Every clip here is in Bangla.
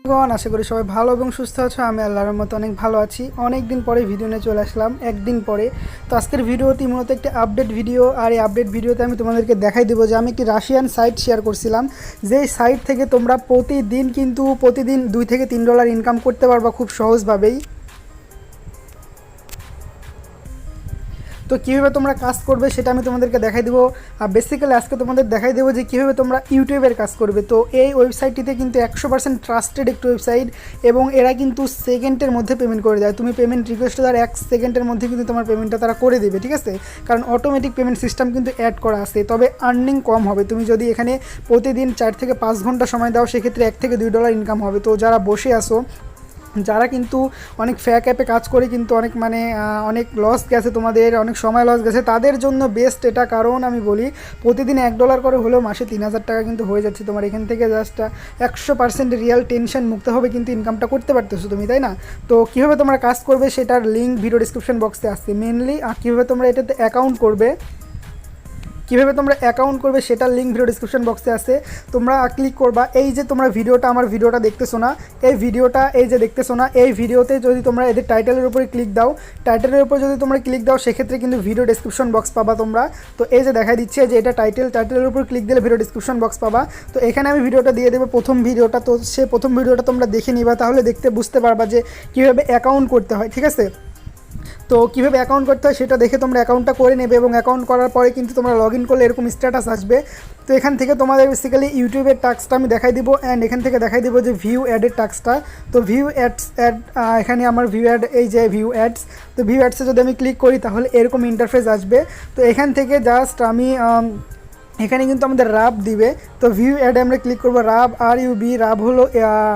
আশা করি সবাই ভালো এবং সুস্থ আছো। আমি আল্লাহর মতো অনেক ভালো আছি। অনেক দিন পরে ভিডিও নিয়ে চলে আসলাম, একদিন পরে। তো আজকের ভিডিওটি মূলত একটি আপডেট ভিডিও, আর এই আপডেট ভিডিওতে আমি তোমাদেরকে দেখাই দেবো যে আমি একটি রাশিয়ান সাইট শেয়ার করছিলাম, যেই সাইট থেকে তোমরা প্রতিদিন $2 থেকে $3 ইনকাম করতে পারবা খুব সহজভাবেই। তো কীভাবে তোমরা কাজ করবে সেটা আমি তোমাদেরকে দেখাই দেবো। আর বেসিক্যালি আজকে তোমাদের দেখাই দেবো যে কীভাবে তোমরা ইউটিউবের কাজ করবে। তো এই ওয়েবসাইটটিতে কিন্তু 100% ট্রাস্টেড একটি ওয়েবসাইট, এবং এরা কিন্তু সেকেন্ডের মধ্যে পেমেন্ট করে দেয়। তুমি পেমেন্ট রিকোয়েস্ট দেওয়ার 1 সেকেন্ডের মধ্যে কিন্তু তোমার পেমেন্টটা তারা করে দেবে, ঠিক আছে? কারণ অটোমেটিক পেমেন্ট সিস্টেম কিন্তু অ্যাড করা আছে। তবে আর্নিং কম হবে। তুমি যদি এখানে প্রতিদিন 4 থেকে 5 ঘন্টা সময় দাও, সেক্ষেত্রে $1 থেকে $2 ইনকাম হবে। তো যারা বসে আসো, যারা কিন্তু অনেক ফ্যাক অ্যাপে কাজ করে কিন্তু অনেক লস গেছে, তোমাদের অনেক সময় লস গেছে, তাদের জন্য বেস্ট এটা। কারণ আমি বলি, প্রতিদিন $1 করে হলেও মাসে 3000 টাকা কিন্তু হয়ে যাচ্ছে তোমার। এখান থেকে জাস্ট 100% রিয়েল টেনশন মুক্ত হবে কিন্তু ইনকামটা করতে পারতেছো তুমি, তাই না? তো কীভাবে তোমরা কাজ করবে সেটার লিঙ্ক ভিডিও ডিসক্রিপশন বক্সে আসছে মেনলি। আর কীভাবে তোমরা এটাতে অ্যাকাউন্ট করবে সেটার লিঙ্ক ভিডিও ডিসক্রিপশন বক্সে আছে। তোমরা ক্লিক করবা, এই যে তোমরা আমার ভিডিওটা দেখতেছো না, এই ভিডিওতে যদি তোমরা এদের টাইটেলের উপরে ক্লিক দাও, সেক্ষেত্রে কিন্তু ভিডিও ডিসক্রিপশন বক্স পাবা তোমরা। তো এই যে দেখা দিচ্ছে যে এটা টাইটেলের উপর ক্লিক দিলে ভিডিও ডিসক্রিপশন বক্স পাবা। তো এখানে আমি ভিডিওটা দিয়ে দেবো, প্রথম ভিডিওটা। তো সে প্রথম ভিডিওটা তোমরা দেখে নিবা, তাহলে বুঝতে পারবা যে কীভাবে অ্যাকাউন্ট করতে হয়, ঠিক আছে? তো কীভাবে অ্যাকাউন্ট করতে হয় সেটা দেখে তোমরা অ্যাকাউন্টটা করে নেবে, এবং অ্যাকাউন্ট করার পরে কিন্তু তোমরা লগ ইন করলে এরকম স্ট্যাটাস আসবে। তো এখান থেকে তোমাদের বেসিক্যালি ইউটিউবের টাস্কটা আমি দেখাই দিব, অ্যান্ড এখান থেকে দেখাই দিব যে ভিউ অ্যাডের টাস্কটা। তো ভিউ অ্যাডস এখানে আমার ভিউ অ্যাড, এই যে ভিউ অ্যাডস। তো ভিউ অ্যাডসে যদি আমি ক্লিক করি তাহলে এরকম ইন্টারফেস আসবে। তো এখান থেকে জাস্ট আমি এখানে কিন্তু আমাদের রাব দিবে। তো ভিউ অ্যাডে আমরা ক্লিক করবো। রাব হলো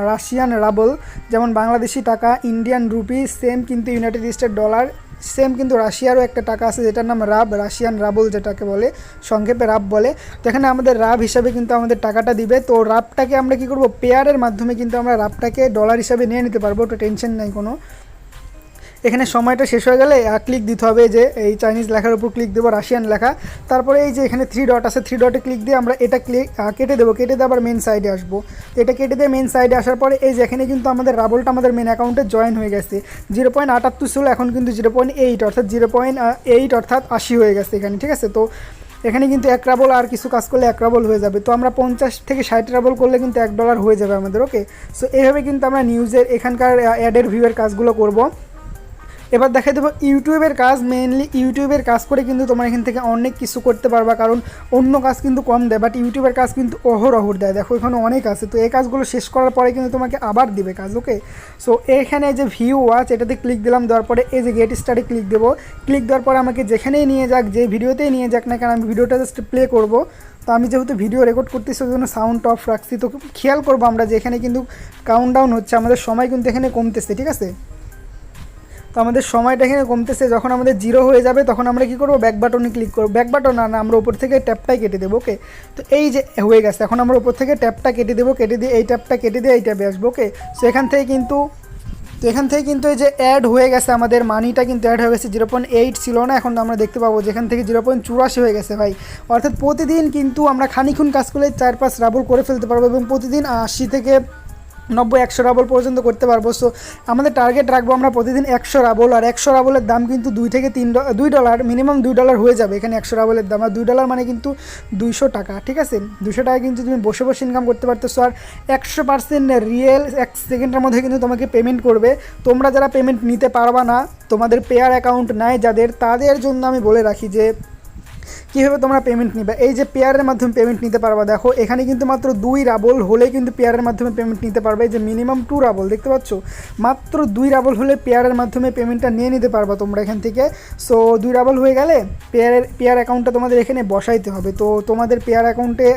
রাশিয়ান রাবল, যেমন বাংলাদেশি টাকা, ইন্ডিয়ান রুপি, সেম কিন্তু ইউনাইটেড স্টেট ডলার, সেম কিন্তু রাশিয়ারও একটা টাকা আছে যেটার নাম রাব, রাশিয়ান রাবল যেটাকে বলে, সংক্ষেপে রাব বলে। তো এখানে আমাদের রাব হিসাবে কিন্তু আমাদের টাকাটা দিবে। তো রাবটাকে আমরা কী করবো, পেয়ারের মাধ্যমে কিন্তু আমরা রাবটাকে ডলার হিসাবে নিয়ে নিতে পারবো। তো টেনশন নেই কোনো। এখানে সময়টা শেষ হয়ে গেলে ক্লিক দিতে হবে, যে এই চাইনিজ লেখার উপর ক্লিক দেবো, রাশিয়ান লেখা। তারপরে এই যে এখানে 3 ডট আছে, 3 ডটে ক্লিক দিয়ে আমরা এটা কেটে দেবো। কেটে দিয়ে আবার মেন সাইডে আসবো। এটা কেটে দিয়ে মেন সাইডে আসার পরে এই যে এখানে কিন্তু আমাদের রাবলটা আমাদের মেন অ্যাকাউন্টে জয়েন হয়ে গেছে। 0.78 ছিল, এখন কিন্তু 0.8 অর্থাৎ 0.8 অর্থাৎ 80 হয়ে গেছে এখানে, ঠিক আছে? তো এখানে কিন্তু 1 রাবল, আর কিছু কাজ করলে 1 রাবল হয়ে যাবে। তো আমরা 50 থেকে 60 রাবল করলে কিন্তু $1 হয়ে যাবে আমাদের, ওকে? সো এইভাবে কিন্তু আমরা নিউজের এখানকার অ্যাডের ভিউয়ের কাজগুলো করব। এবার দেখাই দেবো ইউটিউবের কাজ। মেনলি ইউটিউবের কাজ করে কিন্তু তোমরা এখান থেকে অনেক কিছু করতে পারবা, কারণ অন্য কাজ কিন্তু কম দেয়, বাট ইউটিউবের কাজ কিন্তু অহর দেয়। দেখো এখানে অনেক আছে। তো এই কাজগুলো শেষ করার পরে কিন্তু তোমাকে আবার দিবে কাজ, ওকে? সো এখানে যে ভিউ ওয়াচ, এটাতে ক্লিক দিলাম। দেওয়ার পরে এই যে গেট স্টার্টে ক্লিক দেবো। ক্লিক দেওয়ার পরে আমাকে যেখানেই নিয়ে যাক, যে ভিডিওতেই নিয়ে যাক না কেন, আমি ভিডিওটা জাস্ট প্লে করবো। তো আমি যেহেতু ভিডিও রেকর্ড করতেছি ওই জন্য সাউন্ড অফ রাখছি। তো খেয়াল করবো আমরা যে এখানে কিন্তু কাউন্টডাউন হচ্ছে, আমাদের সময় কিন্তু এখানে কমতেছে, ঠিক আছে? তো আমাদের সময়টা এখানে কমতেছে। যখন আমাদের 0 হয়ে যাবে তখন আমরা কী করবো, ব্যাক বাটনে ক্লিক করবো। ব্যাক বাটন না, আমরা উপর থেকে ট্যাপটাই কেটে দেবো, ওকে? তো এই যে হয়ে গেছে, এখন আমরা উপর থেকে ট্যাপটা কেটে দেবো। কেটে দিয়ে এই ট্যাপটা কেটে দিয়ে এই ট্যাপে আসবো, ওকে? সো এখান থেকে কিন্তু এই যে অ্যাড হয়ে গেছে, আমাদের মানিটা কিন্তু অ্যাড হয়ে গেছে। 0.8 ছিল না, এখন আমরা দেখতে পাবো যেখান থেকে 0.84 হয়ে গেছে ভাই। অর্থাৎ প্রতিদিন কিন্তু আমরা খানিক্ষণ কাজ করলে 4-5 রাবল করে ফেলতে পারবো, এবং প্রতিদিন 80 থেকে 90-100 রাবল পর্যন্ত করতে পারবো। সো আমাদের টার্গেট রাখবো আমরা প্রতিদিন 100 রাবল। আর 100 রাবলের দাম কিন্তু $2 থেকে $3, মিনিমাম $2 হয়ে যাবে এখানে 100 রাবলের দাম। আর $2 মানে কিন্তু 200 টাকা, ঠিক আছে? 200 টাকা কিন্তু তুমি বসে বসে ইনকাম করতে পারতেছো। আর 100% রিয়েল 1 সেকেন্ডের মধ্যে কিন্তু তোমাকে পেমেন্ট করবে। তোমরা যারা পেমেন্ট নিতে পারবা না, তোমাদের পেয়ার অ্যাকাউন্ট নাই যাদের, তাদের জন্য আমি বলে রাখি যে কীভাবে তোমরা পেমেন্ট নিবে। এই যে পেয়ারের মাধ্যমে পেমেন্ট নিতে পারবা, দেখো এখানে কিন্তু মাত্র 2 রাবল হলে কিন্তু পেয়ারের মাধ্যমে পেমেন্ট নিতে পারবে। এই যে মিনিমাম 2 রাবল দেখতে পাচ্ছ, মাত্র 2 রাবল হলে পেয়ারের মাধ্যমে পেমেন্টটা নিয়ে নিতে পারবা তোমরা এখান থেকে। সো 2 রাবল হয়ে গেলে পেয়ার অ্যাকাউন্টটা তোমাদের এখানে বসাইতে হবে। তো তোমাদের পেয়ার অ্যাকাউন্টে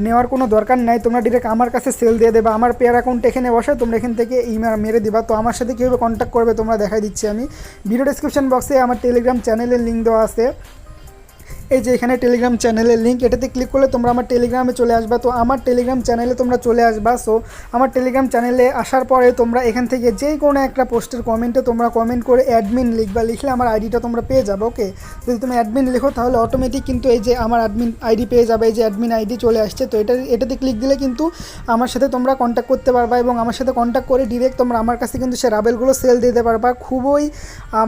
নেওয়ার কোনো দরকার নাই, তোমরা ডিরেক্ট আমার কাছে সেল দিয়ে দেবা। আমার পেয়ার অ্যাকাউন্ট এখানে বসায় তোমরা এখান থেকে ইমেল মেরে দিবা। তো আমার সাথে কীভাবে কন্ট্যাক্ট করবে তোমরা দেখাই দিচ্ছি আমি। ভিডিও ডেসক্রিপশন বক্সে আমার টেলিগ্রাম চ্যানেলের লিঙ্ক দেওয়া আছে। এই যে এখানে টেলিগ্রাম চ্যানেলের লিঙ্ক, এটাতে ক্লিক করলে তোমরা আমার টেলিগ্রামে চলে আসবা। তো আমার টেলিগ্রাম চ্যানেলে তোমরা চলে আসবা। সো আমার টেলিগ্রাম চ্যানেলে আসার পরে তোমরা এখান থেকে যে কোনো একটা পোস্টের কমেন্টে তোমরা কমেন্ট করে অ্যাডমিন লিখবা, লিখলে আমার আইডিটা তোমরা পেয়ে যাবে। ওকে, যদি তুমি অ্যাডমিন লিখো তাহলে অটোমেটিক কিন্তু এই যে আমার অ্যাডমিন আইডি পেয়ে যাবে, এই যে অ্যাডমিন আইডি চলে আসছে। তো এটাতে ক্লিক দিলে কিন্তু আমার সাথে তোমরা কন্ট্যাক্ট করতে পারবা, এবং আমার সাথে কন্ট্যাক্ট করে ডিরেক্ট তোমরা আমার কাছে কিন্তু সে রাবেলগুলো সেল দিতে পারবা। খুবই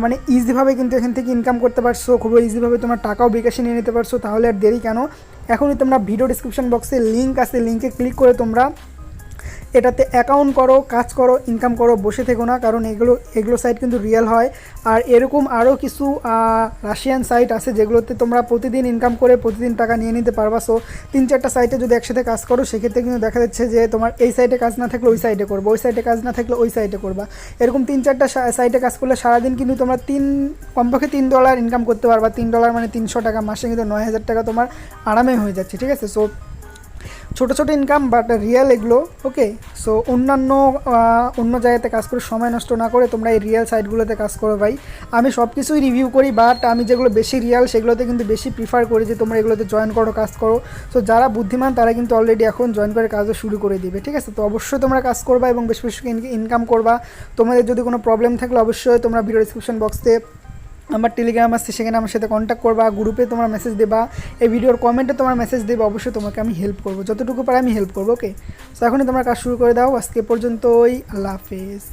মানে ইজিভাবে কিন্তু এখান থেকে ইনকাম করতে পারছো, খুবই ইজিভাবে তোমার টাকাও বিকাশে নিয়ে নিতে পারছো। তাহলে আর দেরি কেন, এখনই তোমরা ভিডিও ডিসক্রিপশন বক্সে লিঙ্ক আছে, লিঙ্কে ক্লিক করে তোমরা এটাতে অ্যাকাউন্ট করো, কাজ করো, ইনকাম করো, বসে থেকো না। কারণ এগুলো সাইট কিন্তু রিয়েল হয়। আর এরকম আরও কিছু রাশিয়ান সাইট আছে যেগুলোতে তোমরা প্রতিদিন ইনকাম করে প্রতিদিন টাকা নিয়ে নিতে পারবা। সো 3-4টা সাইটে যদি একসাথে কাজ করো সেক্ষেত্রে কিন্তু দেখা যাচ্ছে যে তোমার এই সাইটে কাজ না থাকলে ওই সাইটে করবো, ওই সাইটে কাজ না থাকলে ওই সাইটে করবা। এরকম 3-4টা সাইটে কাজ করলে সারাদিন কিন্তু তোমরা কমপক্ষে $3 ইনকাম করতে পারবা। $3 মানে 300 টাকা, মাসে কিন্তু 9,000 টাকা তোমার আরামে হয়ে যাচ্ছে। ঠিক আছে, সো ছোটো ছোটো ইনকাম বাট রিয়েল এগুলো। ওকে, সো অন্য জায়গাতে কাজ করে সময় নষ্ট না করে তোমরা এই রিয়েল সাইটগুলোতে কাজ করো ভাই। আমি সব কিছুই রিভিউ করি, বাট আমি যেগুলো বেশি রিয়েল সেগুলোতে কিন্তু বেশি প্রিফার করি যে তোমরা এগুলোতে জয়েন করো, কাজ করো। সো যারা বুদ্ধিমান তারা কিন্তু অলরেডি এখন জয়েন করে কাজও শুরু করে দিবে। ঠিক আছে, তো অবশ্যই তোমরা কাজ করবা এবং বেশি বেশি ইনকাম করবা। তোমাদের যদি কোনো প্রবলেম থাকলে অবশ্যই তোমরা ভিডিও ডিসক্রিপশন বক্সে আমার টেলিগ্রাম আসছে, সেখানে আমার সাথে কন্ট্যাক্ট করবা, গ্রুপে তোমরা মেসেজ দেবা, এই ভিডিওর কমেন্টে তোমার মেসেজ দেবে, অবশ্যই তোমাকে আমি হেল্প করবো, যতটুকু পারে আমি হেল্প করবো। ওকে, সো এখনই তোমরা কাজ শুরু করে দাও। আজকে পর্যন্তই, আল্লাহ হাফেজ।